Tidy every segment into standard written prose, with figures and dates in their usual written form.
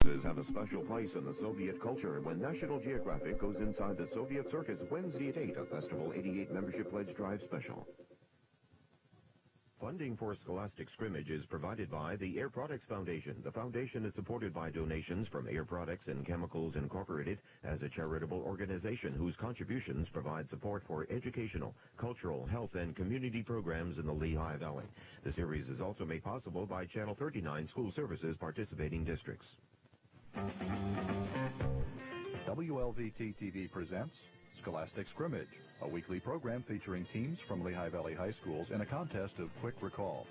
circuses have a special place in the Soviet culture when National Geographic goes inside the Soviet Circus Wednesday at 8, a Festival 88 membership pledge drive special. Funding for Scholastic Scrimmage is provided by the Air Products Foundation. The foundation is supported by donations from Air Products and Chemicals Incorporated as a charitable organization whose contributions provide support for educational, cultural, health, and community programs in the Lehigh Valley. The series is also made possible by Channel 39 School Services participating districts. WLVT-TV presents Scholastic Scrimmage, a weekly program featuring teams from Lehigh Valley High Schools in a contest of quick recall.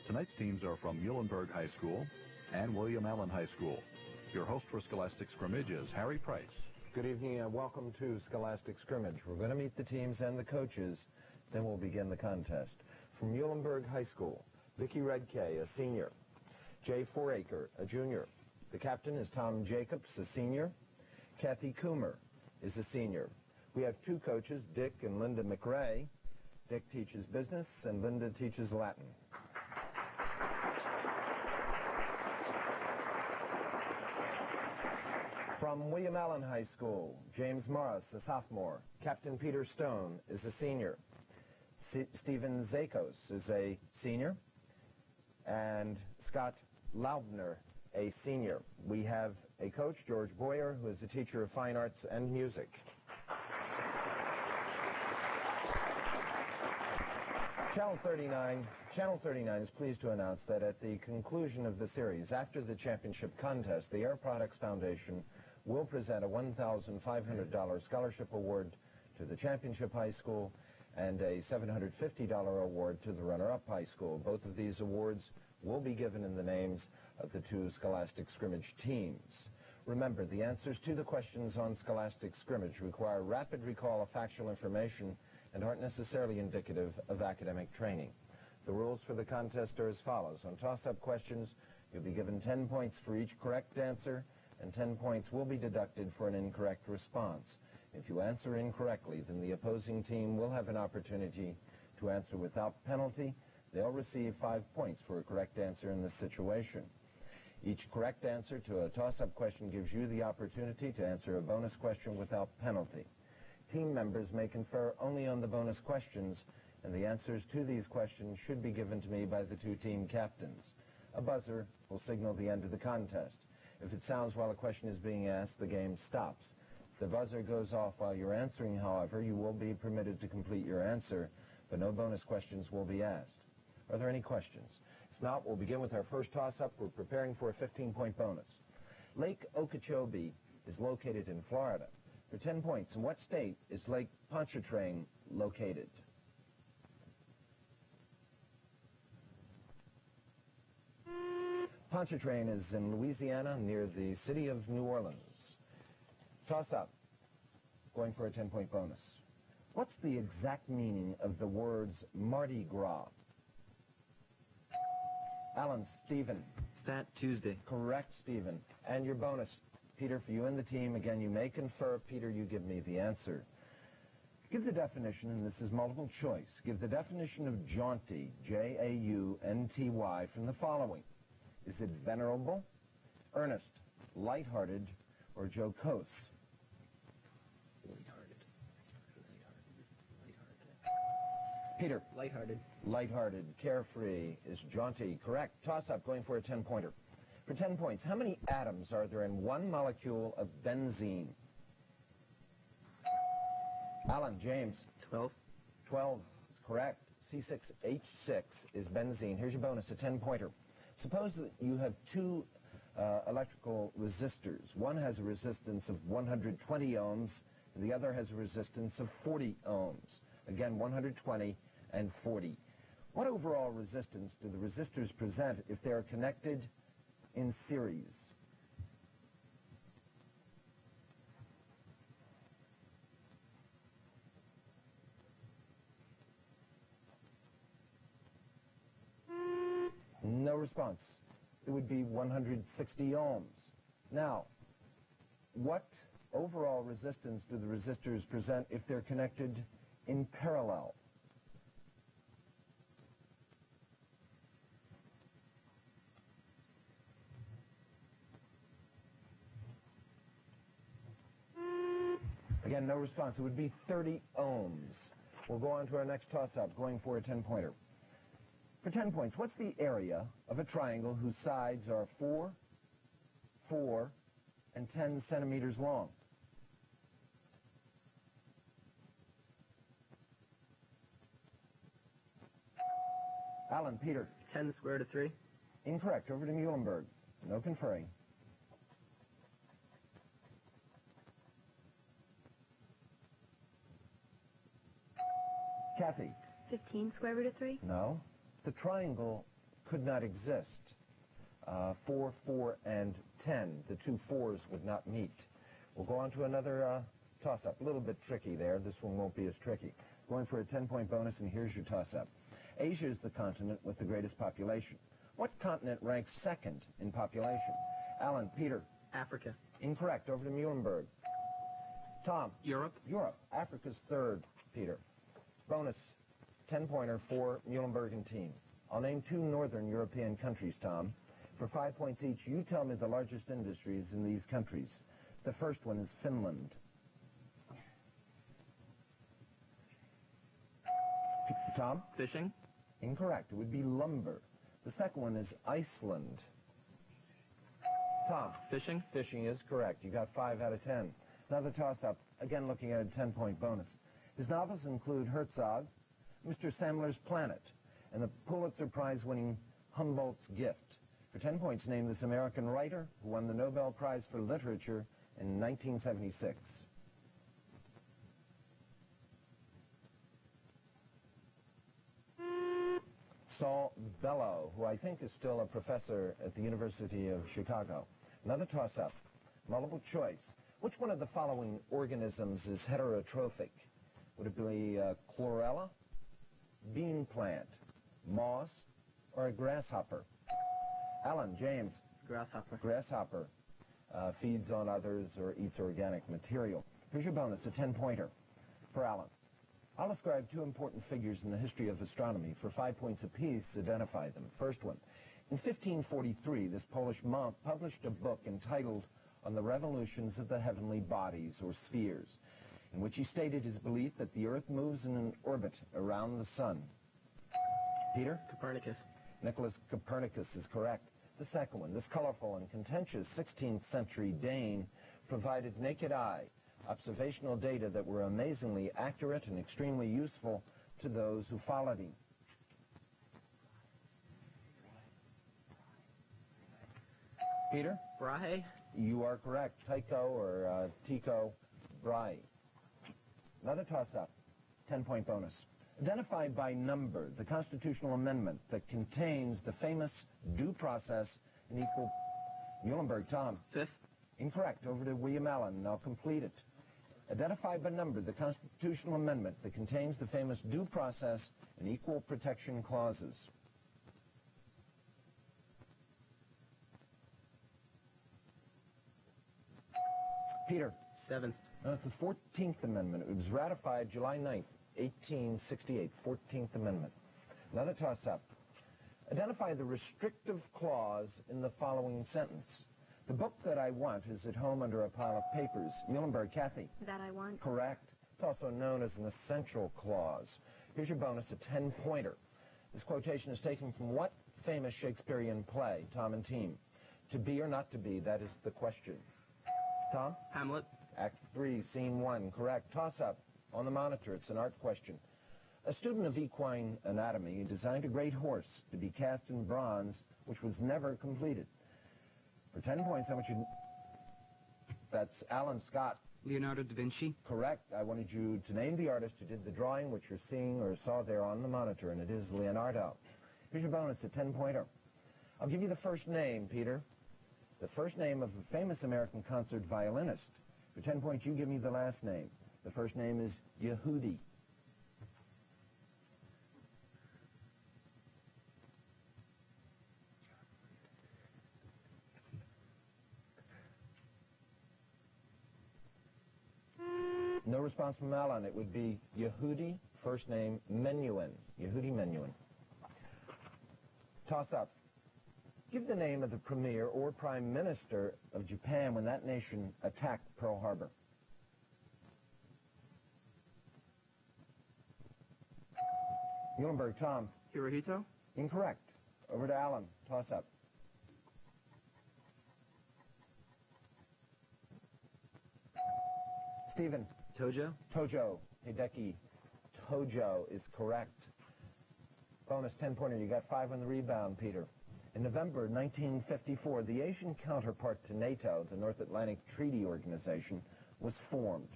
Tonight's teams are from Muhlenberg High School and William Allen High School. Your host for Scholastic Scrimmage is Harry Price. Good evening and welcome to Scholastic Scrimmage. We're going to meet the teams and the coaches, then we'll begin the contest. From Muhlenberg High School, Vicki Redkay, a senior. Jay Foraker, a junior. The captain is Tom Jacobs, a senior. Kathy Coomer is a senior. We have two coaches, Dick and Linda McRae. Dick teaches business and Linda teaches Latin. From William Allen High School, James Morris, a sophomore. Captain Peter Stone is a senior. Stephen Zakos is a senior. And Scott Laubner, a senior. We have a coach, George Boyer, who is a teacher of fine arts and music. Channel 39 is pleased to announce that at the conclusion of the series, after the championship contest, the Air Products Foundation will present a $1,500 scholarship award to the championship high school and a $750 award to the runner-up high school. Both of these awards will be given in the names of the two Scholastic Scrimmage teams. Remember, the answers to the questions on Scholastic Scrimmage require rapid recall of factual information and aren't necessarily indicative of academic training. The rules for the contest are as follows. On toss-up questions, you'll be given 10 points for each correct answer, and 10 points will be deducted for an incorrect response. If you answer incorrectly, then the opposing team will have an opportunity to answer without penalty. They'll receive 5 points for a correct answer in this situation. Each correct answer to a toss-up question gives you the opportunity to answer a bonus question without penalty. Team members may confer only on the bonus questions, and the answers to these questions should be given to me by the two team captains. A buzzer will signal the end of the contest. If it sounds while a question is being asked, the game stops. If the buzzer goes off while you're answering, however, you will be permitted to complete your answer, but no bonus questions will be asked. Are there any questions? If not, we'll begin with our first toss-up. We're preparing for a 15-point bonus. Lake Okeechobee is located in Florida. For 10 points, in what state is Lake Pontchartrain located? Pontchartrain is in Louisiana near the city of New Orleans. Toss up. Going for a 10-point bonus. What's the exact meaning of the words Mardi Gras? Alan, Stephen. Fat Tuesday. Correct, Stephen. And your bonus, Peter, for you and the team. Again, you may confer. Peter, you give me the answer. Give the definition, and this is multiple choice. Give the definition of jaunty, J-A-U-N-T-Y, from the following. Is it venerable, earnest, lighthearted, or jocose? Peter. Lighthearted. Lighthearted. Carefree is jaunty. Correct. Toss-up, going for a 10-pointer. For 10 points, how many atoms are there in one molecule of benzene? Alan, James. 12. 12 is correct. C6H6 is benzene. Here's your bonus, a 10-pointer. Suppose that you have two electrical resistors. One has a resistance of 120 ohms, and the other has a resistance of 40 ohms. Again, 120 and 40. What overall resistance do the resistors present if they are connected in series? No response. It would be 160 ohms. Now, what overall resistance do the resistors present if they're connected in parallel? Again, no response. It would be 30 ohms. We'll go on to our next toss-up, going for a 10-pointer. For 10 points, what's the area of a triangle whose sides are 4, 4, and 10 centimeters long? Alan, Peter. 10 square root of 3. Incorrect. Over to Muhlenberg. No conferring. Kathy. 15 square root of 3. No. The triangle could not exist. 4, 4, and 10. The two 4s would not meet. We'll go on to another toss-up. A little bit tricky there. This one won't be as tricky. Going for a 10-point bonus, and here's your toss-up. Asia is the continent with the greatest population. What continent ranks second in population? Alan, Peter. Africa. Incorrect. Over to Muhlenberg. Tom. Europe. Europe. Africa's third, Peter. Bonus 10-pointer for Muhlenberg and team. I'll name 2 northern European countries, Tom. For 5 points each, you tell me the largest industries in these countries. The first one is Finland. Tom? Fishing. Incorrect. It would be lumber. The second one is Iceland. Tom? Fishing. Fishing is correct. You got 5 out of 10. Another toss-up, again looking at a 10-point bonus. His novels include Herzog, Mr. Samler's Planet, and the Pulitzer Prize-winning Humboldt's Gift. For 10 points, name this American writer who won the Nobel Prize for Literature in 1976. Saul Bellow, who I think is still a professor at the University of Chicago. Another toss-up, multiple choice. Which one of the following organisms is heterotrophic? Would it be chlorella, bean plant, moss, or a grasshopper? Alan, James. Grasshopper. Grasshopper feeds on others or eats organic material. Here's your bonus, a 10-pointer for Alan. I'll describe 2 important figures in the history of astronomy. For 5 points apiece, identify them. First one. In 1543, this Polish monk published a book entitled On the Revolutions of the Heavenly Bodies, or Spheres, in which he stated his belief that the Earth moves in an orbit around the Sun. Peter? Copernicus. Nicholas Copernicus is correct. The second one, this colorful and contentious 16th century Dane provided naked eye observational data that were amazingly accurate and extremely useful to those who followed him. Peter? Brahe. You are correct. Tycho or Tycho Brahe. Another toss-up. 10-point bonus. Identified by number the constitutional amendment that contains the famous due process and equal... Muhlenberg, Tom. 5th. Incorrect. Over to William Allen. I'll complete it. Identified by number the constitutional amendment that contains the famous due process and equal protection clauses. Peter. 7th. No, it's the 14th Amendment. It was ratified July 9th, 1868. 14th Amendment. Another toss-up. Identify the restrictive clause in the following sentence. The book that I want is at home under a pile of papers. Muhlenberg, Kathy. That I want. Correct. It's also known as an essential clause. Here's your bonus, a 10-pointer. This quotation is taken from what famous Shakespearean play, Tom and team? To be or not to be, that is the question. Tom? Hamlet. Act 3, Scene 1, correct. Toss-up on the monitor. It's an art question. A student of equine anatomy designed a great horse to be cast in bronze, which was never completed. For 10 points, I want you... That's Alan Scott. Leonardo da Vinci. Correct. I wanted you to name the artist who did the drawing, which you're seeing or saw there on the monitor, and it is Leonardo. Here's your bonus, a 10-pointer. I'll give you the first name, Peter. The first name of a famous American concert violinist. For 10 points, you give me the last name. The first name is Yehudi. No response from Alan. It would be Yehudi, first name Menuhin. Yehudi Menuhin. Toss up. Give the name of the premier or prime minister of Japan when that nation attacked Pearl Harbor. Muhlenberg, Tom. Hirohito. Incorrect. Over to Alan. Toss up. Stephen. Tojo. Tojo. Hideki Tojo is correct. Bonus 10-pointer. You got 5 on the rebound, Peter. In November 1954, the Asian counterpart to NATO, the North Atlantic Treaty Organization, was formed.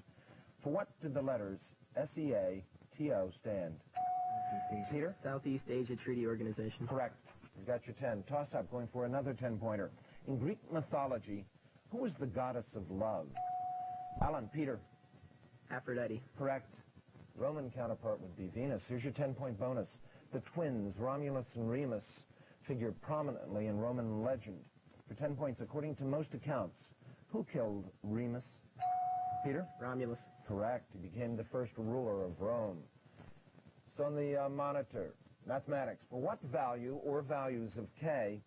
For what did the letters SEATO stand? Peter? Southeast Asia Treaty Organization. Correct. You got your 10. Toss up, going for another 10-pointer. In Greek mythology, who was the goddess of love? Alan, Peter. Aphrodite. Correct. Roman counterpart would be Venus. Here's your 10-point bonus. The twins, Romulus and Remus, figure prominently in Roman legend. For 10 points, according to most accounts, who killed Remus? Peter? Romulus. Correct. He became the first ruler of Rome. So on the monitor, mathematics. For what value or values of k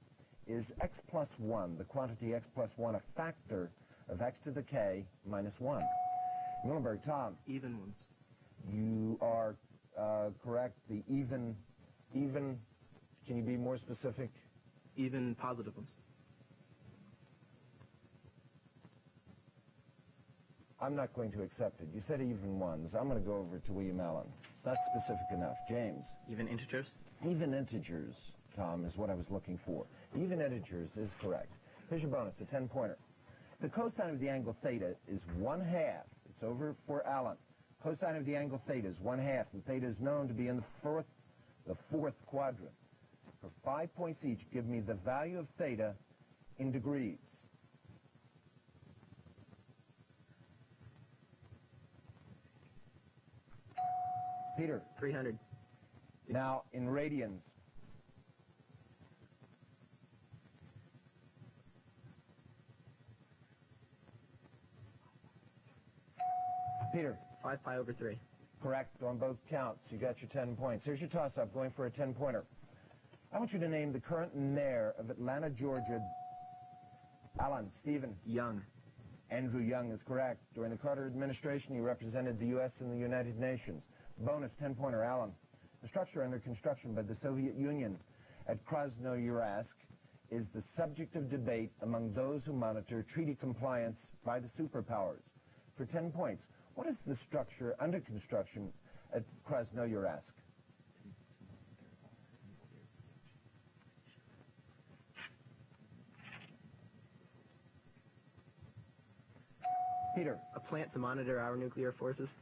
is x plus 1, the quantity x plus 1, a factor of x to the k minus 1? Muhlenberg, Tom. Even ones. You are correct. The even, can you be more specific? Even positive ones. I'm not going to accept it. You said even ones. I'm going to go over to William Allen. It's not specific enough. James. Even integers. Even integers, Tom, is what I was looking for. Even integers is correct. Here's your bonus, a 10-pointer. The cosine of the angle theta is 1/2. It's over for Allen. Cosine of the angle theta is 1/2, and theta is known to be in the fourth quadrant. For 5 points each, give me the value of theta in degrees. Peter. 300. Now, in radians. Peter. 5 pi over 3. Correct on both counts. You got your 10 points. Here's your toss-up, going for a 10-pointer. I want you to name the current mayor of Atlanta, Georgia. Alan. Stephen. Young. Andrew Young is correct. During the Carter administration, he represented the U.S. in the United Nations. Bonus 10-pointer, Alan. The structure under construction by the Soviet Union at Krasnoyarsk is the subject of debate among those who monitor treaty compliance by the superpowers. For 10 points, what is the structure under construction at Krasnoyarsk? Peter. A plant to monitor our nuclear forces.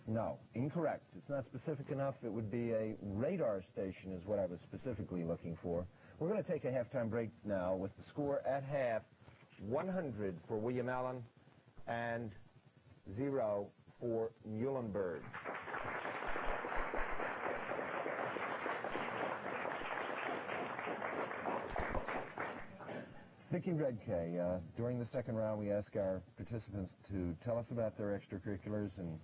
No, incorrect. It's not specific enough. It would be a radar station is what I was specifically looking for. We're going to take a halftime break now with the score at half, 100 for William Allen and 0 for Muhlenberg. Vicki Redkay, during the second round, we ask our participants to tell us about their extracurriculars and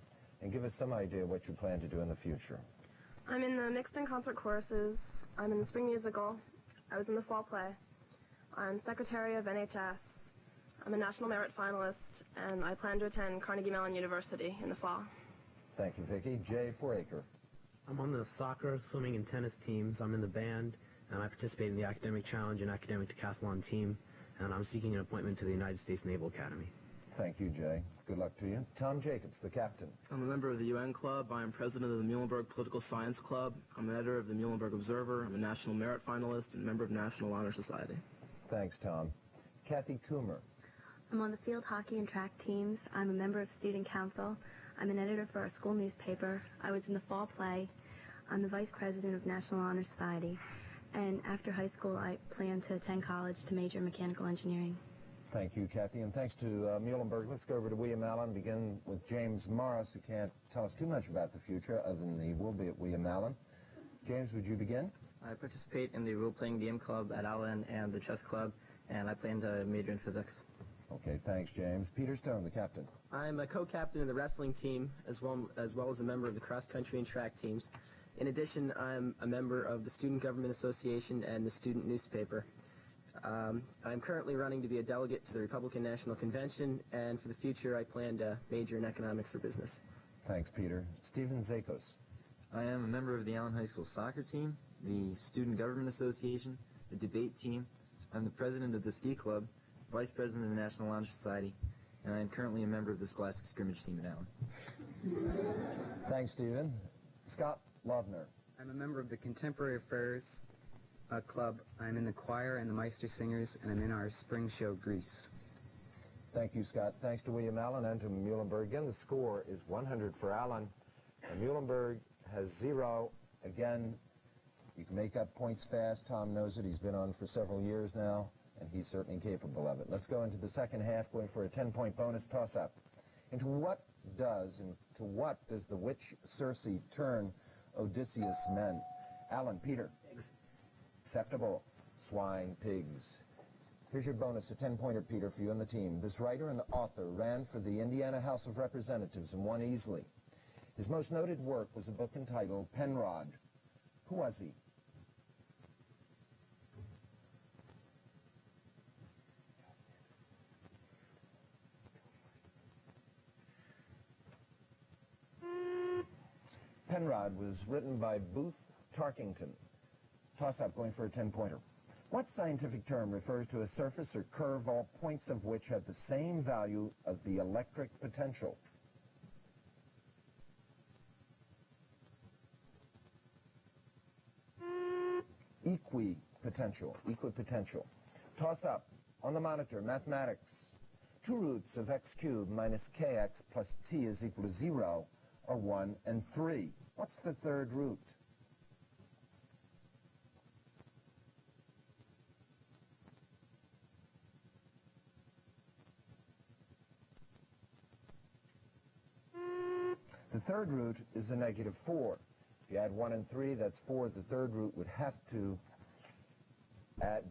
give us some idea what you plan to do in the future. I'm in the mixed and concert choruses. I'm in the spring musical. I was in the fall play. I'm secretary of NHS. I'm a national merit finalist, and I plan to attend Carnegie Mellon University in the fall. Thank you, Vicki. Jay Foraker. I'm on the soccer, swimming, and tennis teams. I'm in the band, and I participate in the academic challenge and academic decathlon team, and I'm seeking an appointment to the United States Naval Academy. Thank you, Jay. Good luck to you. Tom Jacobs, the captain. I'm a member of the UN Club. I am president of the Muhlenberg Political Science Club. I'm an editor of the Muhlenberg Observer. I'm a national merit finalist and member of National Honor Society. Thanks, Tom. Kathy Coomer. I'm on the field hockey and track teams. I'm a member of Student Council. I'm an editor for our school newspaper. I was in the fall play. I'm the vice president of National Honor Society. And after high school, I plan to attend college to major in mechanical engineering. Thank you, Kathy, and thanks to Muhlenberg. Let's go over to William Allen, begin with James Morris, who can't tell us too much about the future other than he will be at William Allen. James, would you begin? I participate in the role-playing game club at Allen and the chess club, and I plan to major in physics. Okay, thanks, James. Peter Stone, the captain. I'm a co-captain of the wrestling team, as well as a member of the cross-country and track teams. In addition, I'm a member of the Student Government Association and the student newspaper. I'm currently running to be a delegate to the Republican National Convention, and for the future, I plan to major in economics or business. Thanks, Peter. Stephen Zakos. I am a member of the Allen High School soccer team, the Student Government Association, the debate team. I'm the president of the Ski Club, vice president of the National Honor Society, and I am currently a member of the Scholastic Scrimmage team at Allen. Thanks, Stephen. Scott Lovner. I'm a member of the Contemporary Affairs Club. I'm in the choir and the Meister Singers, and I'm in our spring show, Grease. Thank you, Scott. Thanks to William Allen and to Muhlenberg. Again, the score is 100 for Allen. And Muhlenberg has 0. Again, you can make up points fast. Tom knows it. He's been on for several years now, and he's certainly capable of it. Let's go into the second half, going for a 10-point bonus toss-up. Into what does the witch Circe turn Odysseus' men? Alan, Peter. Pigs. Acceptable. Swine, pigs. Here's your bonus, a 10-pointer, Peter, for you and the team. This writer and author ran for the Indiana House of Representatives and won easily. His most noted work was a book entitled Penrod. Who was he? Penrod was written by Booth Tarkington. Toss-up, going for a 10-pointer. What scientific term refers to a surface or curve all points of which have the same value of the electric potential? Equipotential. Toss-up. On the monitor, mathematics. 2 roots of x cubed minus kx plus t is equal to 0 are 1 and 3. What's the third root? The third root is a negative 4. If you add 1 and 3, that's 4. The third root would have to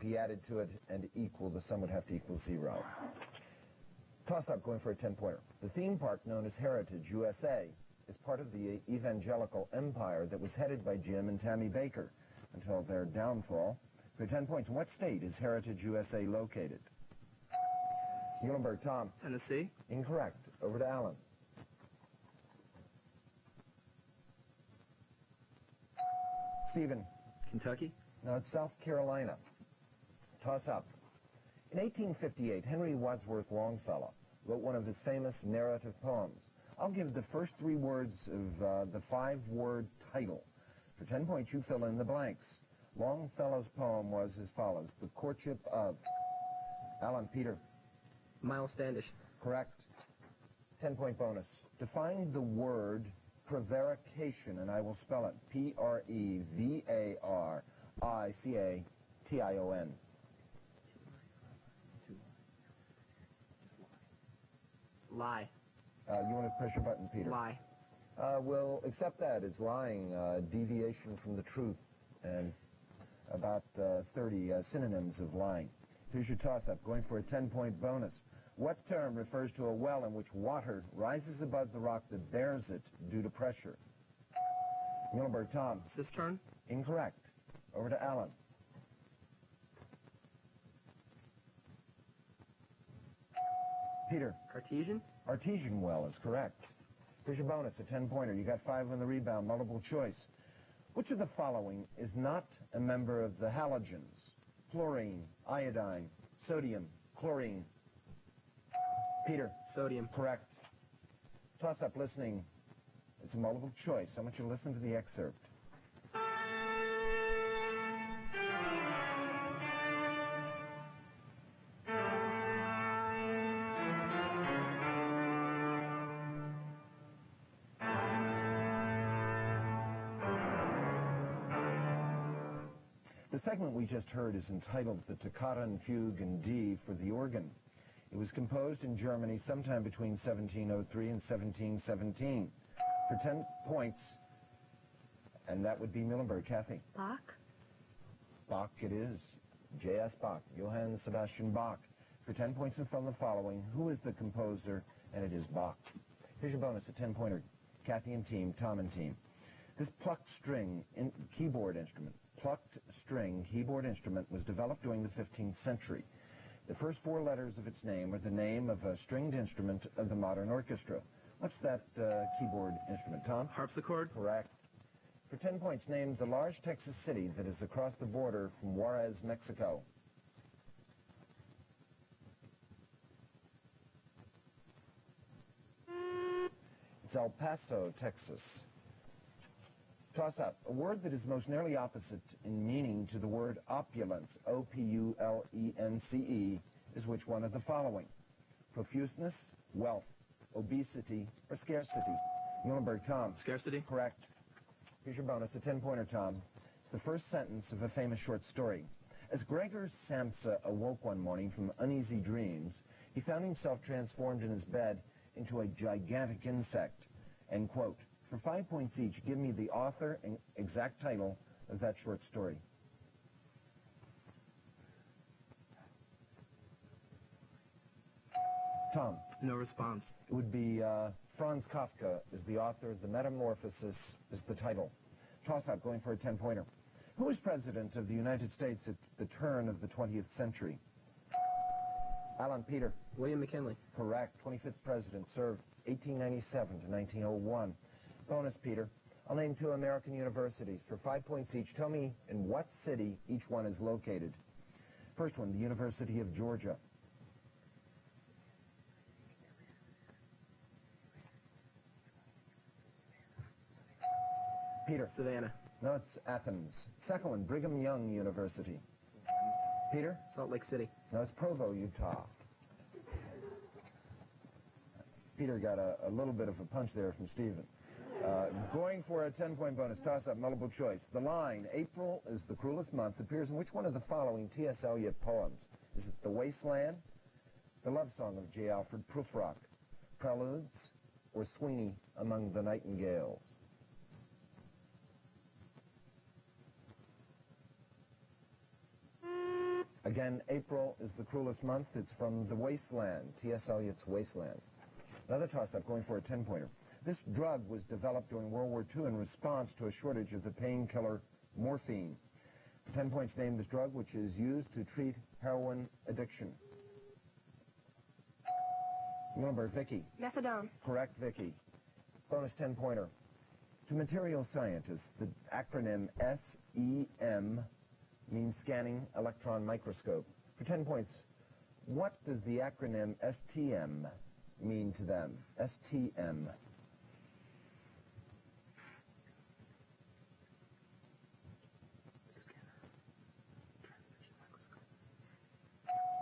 be added to it and equal. The sum would have to equal 0. Toss-up, going for a 10-pointer. The theme park known as Heritage USA is part of the evangelical empire that was headed by Jim and Tammy Baker until their downfall. For 10 points, in what state is Heritage USA located? Muhlenberg, Tom. Tennessee. Incorrect. Over to Alan. Stephen. Kentucky. No, it's South Carolina. Toss up. In 1858, Henry Wadsworth Longfellow wrote one of his famous narrative poems. I'll give the first 3 words of the 5-word title. For 10 points, you fill in the blanks. Longfellow's poem was as follows: The Courtship of. Alan, Peter. Miles Standish. Correct. 10-point bonus. Define the word prevarication, and I will spell it. Prevarication. Lie. You want to press your button, Peter? Lie. We'll accept that. It's lying, deviation from the truth, and about 30 synonyms of lying. Here's your toss-up, going for a 10-point bonus. What term refers to a well in which water rises above the rock that bears it due to pressure? Muhlenberg, Tom. Cistern. Incorrect. Over to Alan. Peter. Cartesian. Artesian well is correct. Here's your bonus, a 10-pointer. You got 5 on the rebound, multiple choice. Which of the following is not a member of the halogens? Fluorine, iodine, sodium, chlorine. Peter. Sodium. Correct. Toss-up, listening. It's a multiple choice. I want you to listen to the excerpt. The segment we just heard is entitled The Toccata and Fugue in D for the Organ. It was composed in Germany sometime between 1703 and 1717. For 10 points, and that would be Muhlenberg. Kathy. Bach. Bach it is. J.S. Bach, Johann Sebastian Bach. For 10 points and from the following, who is the composer? And it is Bach. Here's your bonus, a 10-pointer. Kathy and team, Tom and team. This plucked string keyboard instrument was developed during the 15th century. The first 4 letters of its name are the name of a stringed instrument of the modern orchestra. What's that keyboard instrument, Tom? Harpsichord. Correct. For 10 points, name the large Texas city that is across the border from Juarez, Mexico. It's El Paso, Texas. Toss up. A word that is most nearly opposite in meaning to the word opulence, O-P-U-L-E-N-C-E, is which one of the following? Profuseness, wealth, obesity, or scarcity? Muhlenberg, Tom. Scarcity. Correct. Here's your bonus, a 10-pointer, Tom. It's the first sentence of a famous short story. As Gregor Samsa awoke one morning from uneasy dreams, he found himself transformed in his bed into a gigantic insect. End quote. For 5 points each, give me the author and exact title of that short story. Tom. No response. It would be Franz Kafka is the author. The Metamorphosis is the title. Toss-up, going for a 10-pointer. Who was president of the United States at the turn of the 20th century? Alan, Peter. William McKinley. Correct. 25th president, served 1897 to 1901. Bonus, Peter. I'll name 2 American universities. For 5 points each, tell me in what city each one is located. First one, the University of Georgia. Peter. Savannah. No, it's Athens. Second one, Brigham Young University. Peter. Salt Lake City. No, it's Provo, Utah. Peter got a little bit of a punch there from Stephen. Going for a 10-point bonus, toss-up, multiple choice. The line, April is the cruelest month, appears in which one of the following T.S. Eliot poems? Is it The Wasteland, The Love Song of J. Alfred Prufrock, Preludes, or Sweeney Among the Nightingales? Again, April is the cruelest month. It's from The Wasteland, T.S. Eliot's Wasteland. Another toss-up, going for a 10-pointer. This drug was developed during World War II in response to a shortage of the painkiller morphine. For 10 points, name this drug, which is used to treat heroin addiction. Muhlenberg, Vicky. Methadone. Correct, Vicky. Bonus 10-pointer. To material scientists, the acronym SEM means Scanning Electron Microscope. For 10 points, what does the acronym STM mean to them? STM.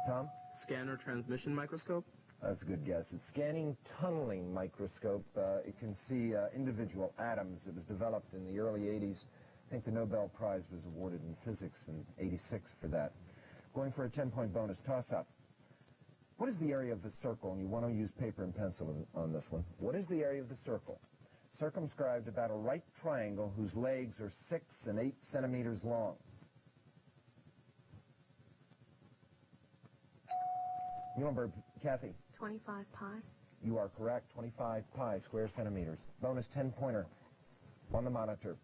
Tom? Scanner transmission microscope. That's a good guess. It's Scanning Tunneling Microscope. It can see individual atoms. It was developed in the early 80s. I think the Nobel Prize was awarded in physics in '86 for that. Going for a 10-point bonus toss-up. What is the area of the circle? And you want to use paper and pencil on this one. What is the area of the circle? Circumscribed about a right triangle whose legs are 6 and 8 centimeters long. Muhlenberg, Kathy. 25 pi. You are correct. 25 pi square centimeters. Bonus 10-pointer on the monitor.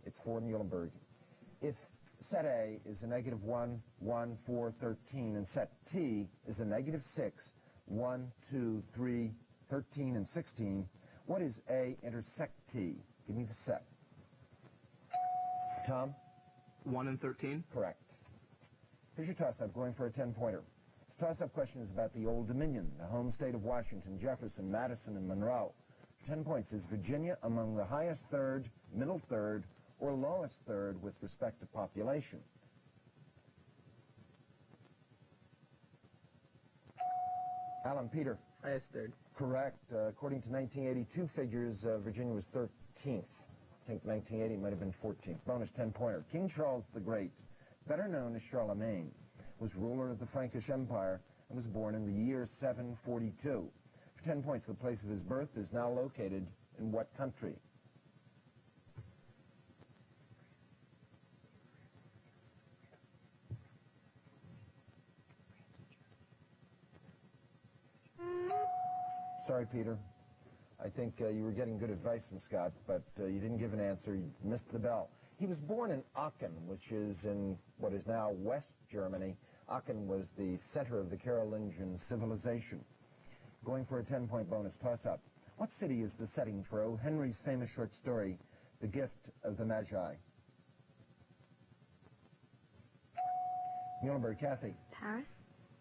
It's for Muhlenberg. If set A is a negative 1, 1, 4, 13, and set T is a negative 6, 1, 2, 3, 13, and 16, what is A intersect T? Give me the set. Tom? 1 and 13. Correct. Here's your toss-up, going for a 10-pointer. This toss-up question is about the Old Dominion, the home state of Washington, Jefferson, Madison, and Monroe. 10 points. Is Virginia among the highest third, middle third, or lowest third with respect to population? Alan, Peter. Highest third. Correct. According to 1982 figures, Virginia was 13th. I think 1980 might have been 14th. Bonus 10-pointer. King Charles the Great, better known as Charlemagne, was ruler of the Frankish Empire and was born in the year 742. For 10 points, the place of his birth is now located in what country? Sorry, Peter. I think you were getting good advice from Scott, but you didn't give an answer. You missed the bell. He was born in Aachen, which is in what is now West Germany. Aachen was the center of the Carolingian civilization. Going for a 10-point bonus toss-up. What city is the setting for O. Henry's famous short story, the gift of the Magi? Muhlenberg, Kathy. Paris?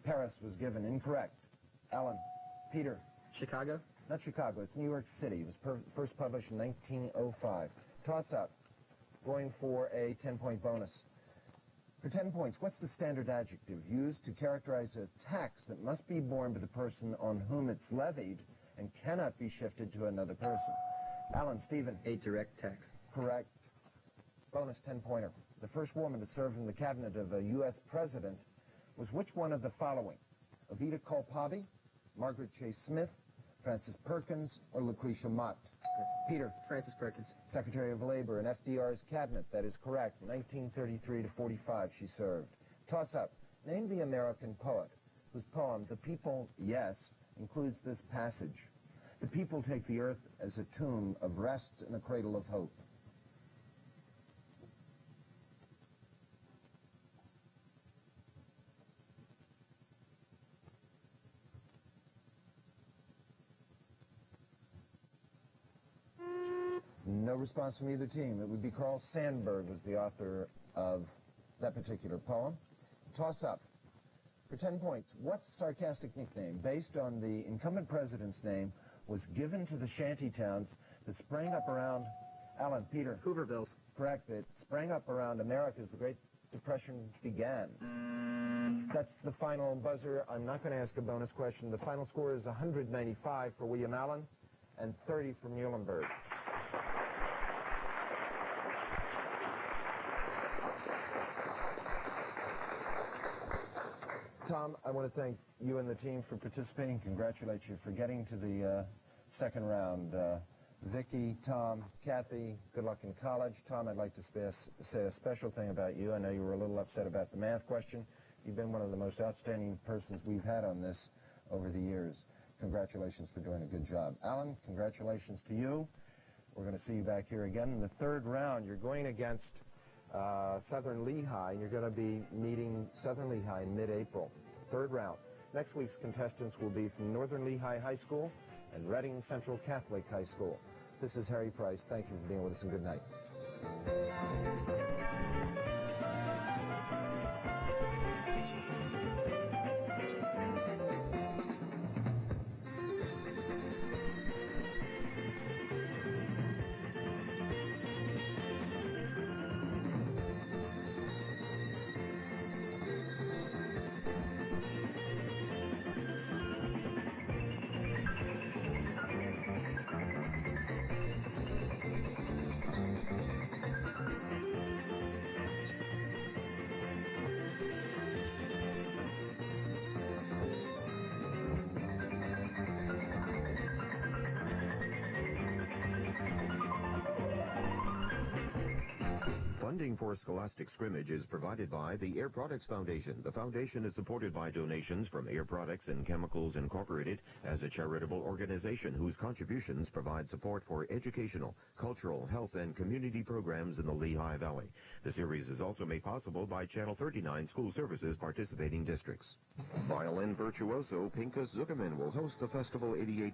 Paris was given. Incorrect. Alan. Peter. Chicago? Not Chicago. It's New York City. It was first published in 1905. Toss-up. Going for a 10-point bonus. For 10 points, what's the standard adjective used to characterize a tax that must be borne by the person on whom it's levied and cannot be shifted to another person? Alan, Stephen. A direct tax. Correct. Bonus 10-pointer. The first woman to serve in the cabinet of a U.S. president was which one of the following? Evita Kolpabi, Margaret Chase Smith, Frances Perkins, or Lucretia Mott? Peter. Frances Perkins. Secretary of Labor in FDR's cabinet. That is correct. 1933 to 45 she served. Toss-up. Name the American poet whose poem, The People, Yes, includes this passage. The people take the earth as a tomb of rest and a cradle of hope. No response from either team. It would be Carl Sandburg was the author of that particular poem. Toss-up. For 10 points, what sarcastic nickname, based on the incumbent president's name, was given to the shanty towns that sprang up around, Alan, Peter? Hoovervilles. Correct. It sprang up around America as the Great Depression began. That's the final buzzer. I'm not going to ask a bonus question. The final score is 195 for William Allen and 30 for Muhlenberg. Tom, I want to thank you and the team for participating. Congratulate you for getting to the second round. Vicki, Tom, Kathy, good luck in college. Tom, I'd like to say a special thing about you. I know you were a little upset about the math question. You've been one of the most outstanding persons we've had on this over the years. Congratulations for doing a good job. Alan, congratulations to you. We're going to see you back here again in the third round. You're going against Southern Lehigh, and you're going to be meeting Southern Lehigh in mid-April. Third round. Next week's contestants will be from Northern Lehigh High School and Reading Central Catholic High School. This is Harry Price. Thank you for being with us, and good night. Funding for Scholastic Scrimmage is provided by the Air Products Foundation. The foundation is supported by donations from Air Products and Chemicals Incorporated as a charitable organization whose contributions provide support for educational, cultural, health, and community programs in the Lehigh Valley. The series is also made possible by Channel 39 School Services participating districts. Violin virtuoso Pinkas Zuckerman will host the Festival 88